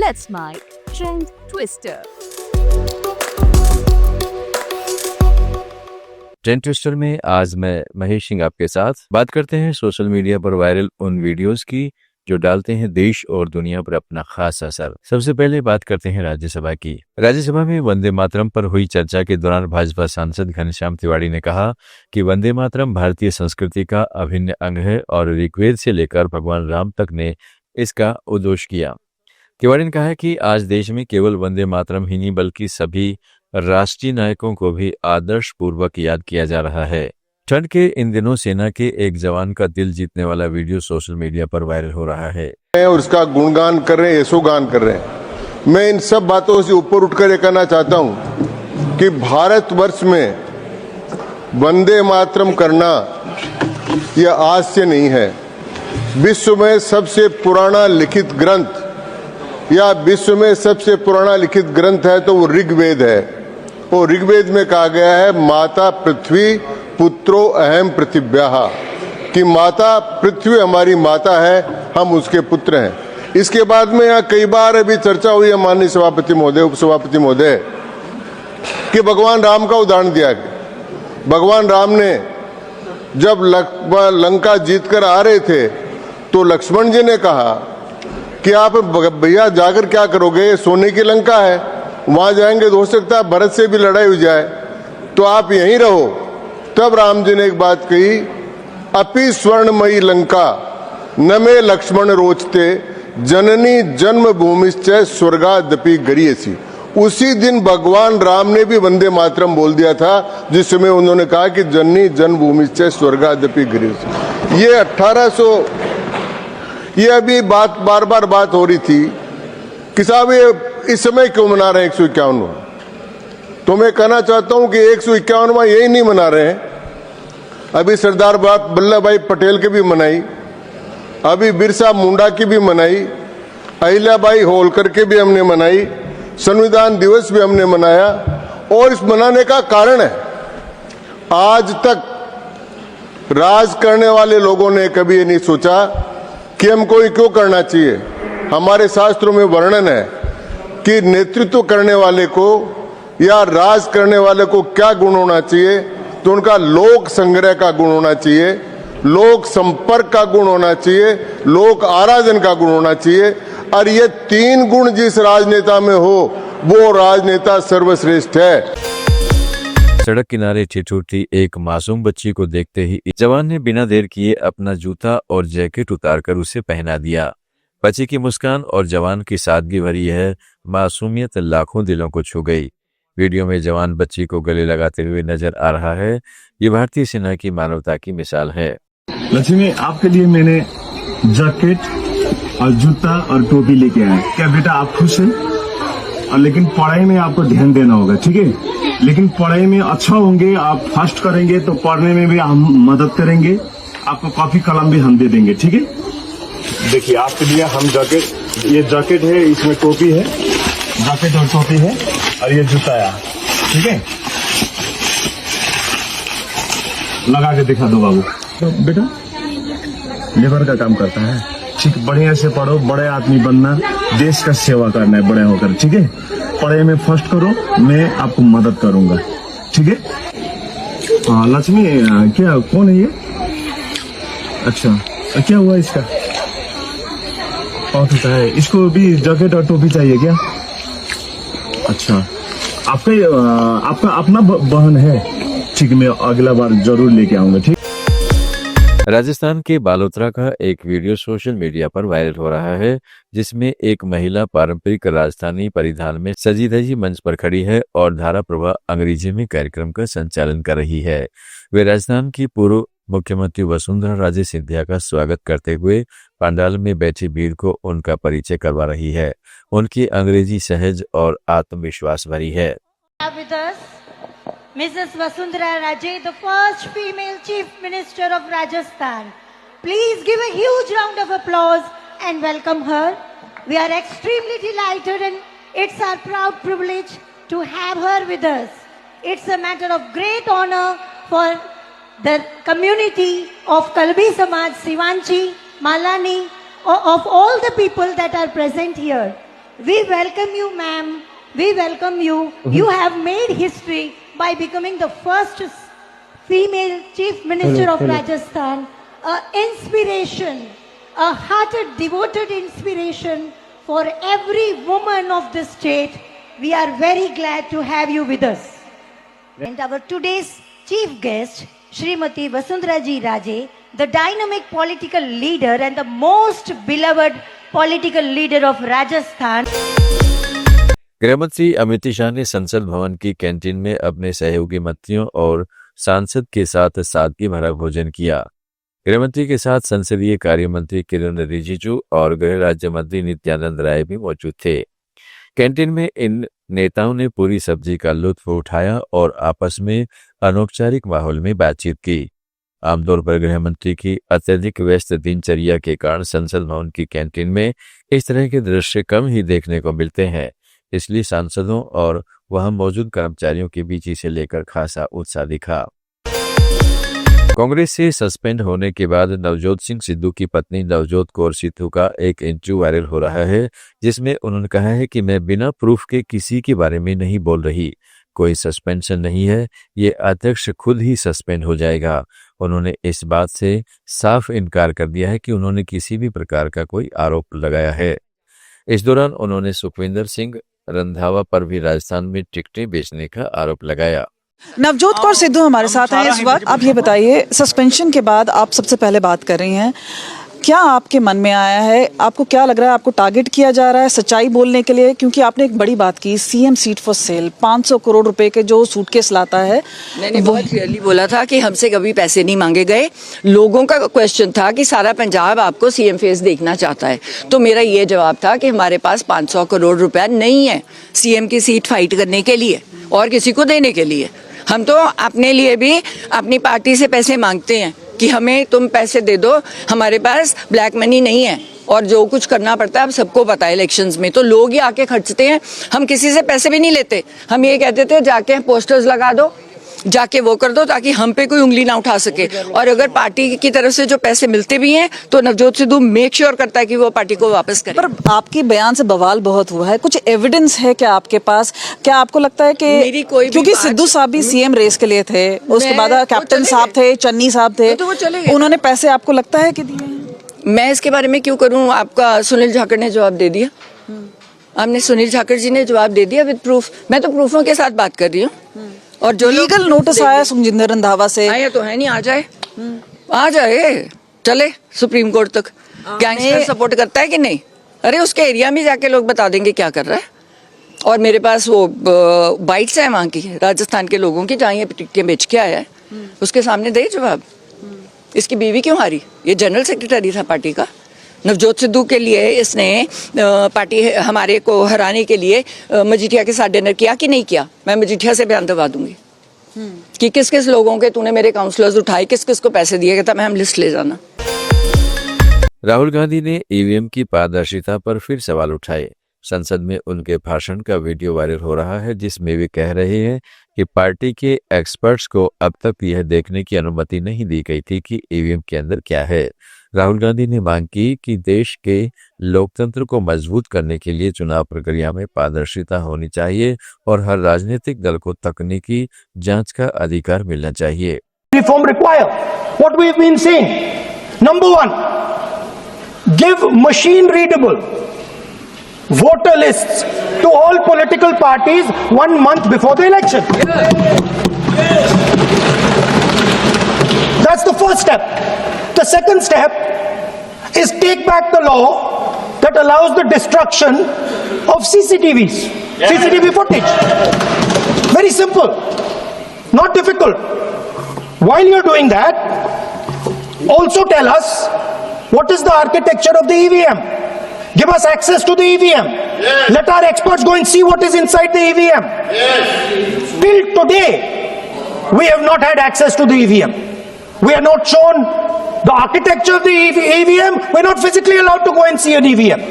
Let's My Trend Twister. Trend twister में आज मैं महेश सिंह आपके साथ बात करते हैं सोशल मीडिया पर वायरल उन वीडियोस की जो डालते हैं देश और दुनिया पर अपना खास असर। सबसे पहले बात करते हैं राज्यसभा की। राज्यसभा में वंदे मातरम पर हुई चर्चा के दौरान भाजपा सांसद घनश्याम तिवारी ने कहा कि वंदे मातरम भारतीय संस्कृति का अभिन्न अंग है और ऋग्वेद से लेकर भगवान राम तक ने इसका उद्घोष किया। तिवारी ने कहा कि आज देश में केवल वंदे मातरम ही नहीं बल्कि सभी राष्ट्रीय नायकों को भी आदर्श पूर्वक याद किया जा रहा है। ठंड के इन दिनों सेना के एक जवान का दिल जीतने वाला वीडियो सोशल मीडिया पर वायरल हो रहा है और उसका गुणगान कर रहे हैं, यशोगान कर रहे हैं। मैं इन सब बातों से ऊपर उठकर ये कहना चाहता हूं कि भारतवर्ष में वंदे मातरम करना यह आज से नहीं है। विश्व में सबसे पुराना लिखित ग्रंथ या विश्व में सबसे पुराना लिखित ग्रंथ है तो वो ऋग्वेद है। और ऋग्वेद में कहा गया है माता पृथ्वी पुत्रो अहम पृथिव्याः, कि माता पृथ्वी हमारी माता है, हम उसके पुत्र हैं। इसके बाद में यहाँ कई बार अभी चर्चा हुई है माननीय सभापति महोदय, उपसभापति महोदय, कि भगवान राम का उदाहरण दिया गया। भगवान राम ने जब लंका जीतकर आ रहे थे तो लक्ष्मण जी ने कहा कि आप भैया जाकर क्या करोगे, सोने की लंका है, वहां जाएंगे तो हो सकता है भरत से भी लड़ाई हो जाए, तो आप यहीं रहो। तब राम जी ने एक बात कही, अपि स्वर्णमयी लंका न मे लक्ष्मण रोचते जननी जन्म भूमिश्च स्वर्गादपि गरीयसी। उसी दिन भगवान राम ने भी वंदे मातरम बोल दिया था, जिस समय उन्होंने कहा कि जननी जन्मभूमिश्च स्वर्गादपि गरीयसी। ये 1800 ये अभी बात बार बार बात हो रही थी कि साहब ये इस समय क्यों मना रहे हैं 151वां। तो मैं कहना चाहता हूं कि 151वां यही नहीं मना रहे हैं, अभी सरदार वल्लभ भाई पटेल की भी मनाई, अभी बिरसा मुंडा की भी मनाई, अहिल्याबाई होलकर के भी हमने मनाई, संविधान दिवस भी हमने मनाया। और इस मनाने का कारण है, आज तक राज करने वाले लोगों ने कभी ये नहीं सोचा कि हमको ये क्यों करना चाहिए। हमारे शास्त्रों में वर्णन है कि नेतृत्व करने वाले को या राज करने वाले को क्या गुण होना चाहिए, तो उनका लोक संग्रह का गुण होना चाहिए, लोक संपर्क का गुण होना चाहिए, लोक आराधन का गुण होना चाहिए। और ये 3 गुण जिस राजनेता में हो वो राजनेता सर्वश्रेष्ठ है। सड़क किनारे ठिठुरती एक मासूम बच्ची को देखते ही जवान ने बिना देर किए अपना जूता और जैकेट उतारकर उसे पहना दिया। बच्ची की मुस्कान और जवान की सादगी भरी है मासूमियत लाखों दिलों को छू गई। वीडियो में जवान बच्ची को गले लगाते हुए नजर आ रहा है। ये भारतीय सेना की मानवता की मिसाल है। लक्ष्मी, आपके लिए मैंने जैकेट और जूता और टोपी लेके आया। क्या बेटा आप खुश हैं? और लेकिन पढ़ाई में आपको ध्यान देना होगा, ठीक है? लेकिन पढ़ाई में अच्छा होंगे, आप फर्स्ट करेंगे तो पढ़ने में भी हम मदद करेंगे, आपको कॉपी कलम भी हम दे देंगे, ठीक है? देखिए आपके लिए हम जैकेट, ये जैकेट है, इसमें टोपी है, जैकेट और टोपी है, और ये जूता है, ठीक है? लगा के दिखा दो बाबू। तो बेटा लेबर का काम करता है, ठीक, बढ़िया से पढ़ो, बड़े आदमी बनना, देश का सेवा करना है बड़े होकर, ठीक है? पढ़ाई में फर्स्ट करो, मैं आपको मदद करूंगा, ठीक है? हाँ लक्ष्मी, क्या कौन है ये? अच्छा, क्या हुआ इसका? बहुत होता है, इसको भी जैकेट और टोपी चाहिए क्या? अच्छा, आपका अपना बहन है, ठीक, मैं अगला बार जरूर लेके आऊंगा, ठीक। राजस्थान के बालोतरा का एक वीडियो सोशल मीडिया पर वायरल हो रहा है, जिसमें एक महिला पारंपरिक राजस्थानी परिधान में सजी धजी मंच पर खड़ी है और धारा प्रभा अंग्रेजी में कार्यक्रम का संचालन कर रही है। वे राजस्थान की पूर्व मुख्यमंत्री वसुंधरा राजे सिंधिया का स्वागत करते हुए पंडाल में बैठी भीड़ को उनका परिचय करवा रही है। उनकी अंग्रेजी सहज और आत्मविश्वास भरी है। Mrs. Vasundhara Raje, the first female Chief Minister of Rajasthan. Please give a huge round of applause and welcome her. We are extremely delighted and it's our proud privilege to have her with us. It's a matter of great honor for the community of Kalbi Samaj, Sivanchi, Malani, of all the people that are present here. We welcome you, ma'am. We welcome you. You have made history by becoming the first female Chief Minister of Rajasthan. An inspiration, a hearted, devoted inspiration for every woman of the state. We are very glad to have you with us. And our today's chief guest, Srimati Vasundhara Ji Raje, the dynamic political leader and the most beloved political leader of Rajasthan. गृहमंत्री अमित शाह ने संसद भवन की canteen में अपने सहयोगी मंत्रियों और सांसद के साथ सादगी भरा भोजन किया। गृहमंत्री के साथ संसदीय कार्य मंत्री किरण रिजिजू और गृह राज्य मंत्री नित्यानंद राय भी मौजूद थे। कैंटीन में इन नेताओं ने पूरी सब्जी का लुत्फ उठाया और आपस में अनौपचारिक माहौल में बातचीत की। आमतौर पर गृहमंत्री की अत्यधिक व्यस्त दिनचर्या के कारण संसद भवन की कैंटीन में इस तरह के दृश्य कम ही देखने को मिलते हैं, इसलिए सांसदों और वहां मौजूद कर्मचारियों के बीच इसे लेकर खासा उत्साह दिखा। कांग्रेस से सस्पेंड होने के बाद नवजोत सिंह सिद्धू की पत्नी नवजोत कौर सिद्धू का एक इंटरव्यू वायरल हो रहा है, जिसमें उन्होंने कहा है कि मैं बिना प्रूफ के किसी के बारे में नहीं बोल रही, कोई सस्पेंशन नहीं है, ये अध्यक्ष खुद ही सस्पेंड हो जाएगा। उन्होंने इस बात से साफ इनकार कर दिया है कि उन्होंने किसी भी प्रकार का कोई आरोप लगाया है। इस दौरान उन्होंने सुखविंदर सिंह रंधावा पर भी राजस्थान में टिकटें बेचने का आरोप लगाया। नवजोत कौर सिद्धू हमारे साथ हैं इस वक्त। आप ये बताइए, सस्पेंशन के बाद आप सबसे पहले बात कर रही हैं, क्या आपके मन में आया है? आपको क्या लग रहा है, आपको टारगेट किया जा रहा है सच्चाई बोलने के लिए? क्योंकि आपने एक बड़ी बात की, CM seat for sale, 500 crore रुपए के जो सूटकेस लाता है। मैंने बहुत क्लियरली बोला था कि हमसे कभी पैसे नहीं मांगे गए। लोगों का क्वेश्चन था कि सारा पंजाब आपको सीएम फेस देखना चाहता है, तो मेरा ये जवाब था कि हमारे पास 500 करोड़ रुपया नहीं है सीएम की सीट फाइट करने के लिए और किसी को देने के लिए। हम तो अपने लिए भी अपनी पार्टी से पैसे मांगते हैं कि हमें तुम पैसे दे दो, हमारे पास ब्लैक मनी नहीं है। और जो कुछ करना पड़ता है अब सबको पता है, इलेक्शंस में तो लोग ही आके खर्चते हैं। हम किसी से पैसे भी नहीं लेते, हम ये कहते थे जाके पोस्टर्स लगा दो, जाके वो कर दो ताकि हम पे कोई उंगली ना उठा सके। और अगर पार्टी की तरफ से जो पैसे मिलते भी हैं तो नवजोत सिद्धू मेक श्योर करता है कि वो पार्टी को वापस करे। पर आपके बयान से बवाल बहुत हुआ है, कुछ एविडेंस है क्या आपके पास? क्या आपको लगता है कि मेरी कोई भी क्योंकि सिद्धू साहब भी सीएम रेस के लिए थे, उसके बाद कैप्टन साहब थे, चन्नी साहब थे, तो वो चले गए। उन्होंने पैसे आपको लगता है कि दिए? मैं इसके बारे में क्यों करूं? आपका सुनील जाखड़ ने जवाब दे दिया। हमने सुनील जाखड़ जी ने जवाब दे दिया विद प्रूफ। मैं तो प्रूफों के साथ बात कर रही हूँ। और जो लीगल नोटिस आया सुखजिंदर रंधावा से, आया तो है नहीं, आ जाए चले सुप्रीम कोर्ट तक। गैंगस्टर सपोर्ट करता है कि नहीं? अरे उसके एरिया में जाके लोग बता देंगे क्या कर रहा है। और मेरे पास वो बाइट्स है वहाँ की, राजस्थान के लोगों की, जहाँ ये टिकटें बेच के आया है, उसके सामने दे जवाब। इसकी बीवी क्यों हारी? ये जनरल सेक्रेटरी था पार्टी का। नवजोत सिद्धू के लिए इसने पार्टी हमारे को हराने के लिए मजीठिया के साथ डिनर किया कि नहीं किया? मैं मजीठिया से बयान दबा दूंगी कि किस किस लोगों के तूने मेरे काउंसलर्स उठाए, किस किस को पैसे दिए। कहता मैं हम लिस्ट ले जाना। राहुल गांधी ने ईवीएम की पारदर्शिता पर फिर सवाल उठाए। संसद में उनके भाषण का वीडियो वायरल हो रहा है, जिसमें वे कह रहे हैं कि पार्टी के एक्सपर्ट्स को अब तक यह देखने की अनुमति नहीं दी गई थी कि ईवीएम के अंदर क्या है। राहुल गांधी ने मांग की कि देश के लोकतंत्र को मजबूत करने के लिए चुनाव प्रक्रिया में पारदर्शिता होनी चाहिए और हर राजनीतिक दल को तकनीकी जांच का अधिकार मिलना चाहिए। Reform require what we've been saying. Number one, give machine readable voter lists to all political parties 1 month before the election. That's the first step. The second step is take back the law that allows the destruction of CCTVs, CCTV footage. Very simple, not difficult. While you're doing that, also tell us what is the architecture of the EVM. Give us access to the EVM. Let our experts go and see what is inside the EVM. Till today, we have not had access to the EVM. We are not shown the architecture of the EVM. We're not physically allowed to go and see an EVM.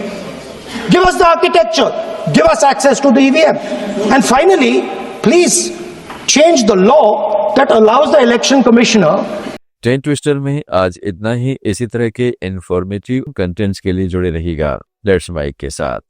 Give us the architecture. Give us access to the EVM. And finally, please change the law that allows the election commissioner. Ten twister में आज इतना ही। इसी तरह के informative contents के लिए जुड़े रहिएगा लेट्स माइक के साथ।